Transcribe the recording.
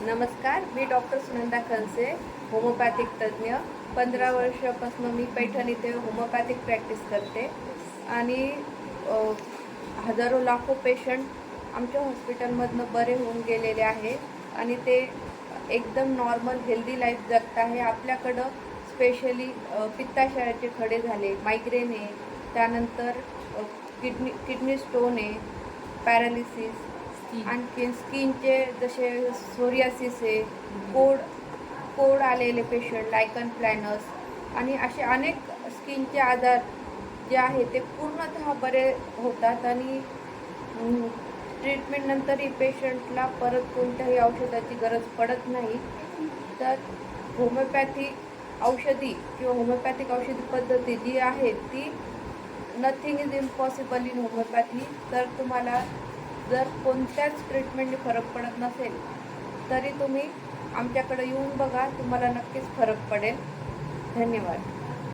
नमस्कार, मी डॉक्टर सुनंदा खनसे, होमिओपॅथिक तज्ज्ञ. 15 वर्षापासून मी पैठण इथे होमिओपॅथिक प्रॅक्टिस करते आणि हजारो लाखो पेशंट आमच्या हॉस्पिटलमधनं बरे होऊन गेलेले आहे आणि ते एकदम नॉर्मल हेल्दी लाईफ जगत आहे. आपल्याकडं स्पेशली पित्ताशयाचे खडे झाले, मायग्रेन आहे, त्यानंतर किडनी स्टोन आहे, पॅरालिसिस, आणखी स्किनचे जसे सोरियासिस आहे, कोड आलेले पेशंट, लायकन प्लॅनस आणि असे अनेक स्किनचे आजार जे आहे ते पूर्णतः बरे होतात आणि ट्रीटमेंटनंतरही पेशंटला परत कोणत्याही औषधाची गरज पडत नाही. तर होमिओपॅथिक औषधी किंवा होमिओपॅथिक औषधी पद्धती जी आहे ती nothing is impossible in homeopathy. तर तुम्हाला जर कोणत्याच ट्रीटमेंटने फरक पडत नसेल तरी तुम्ही आमच्याकडे येऊन बघा, तुम्हाला नक्कीच फरक पडेल. धन्यवाद.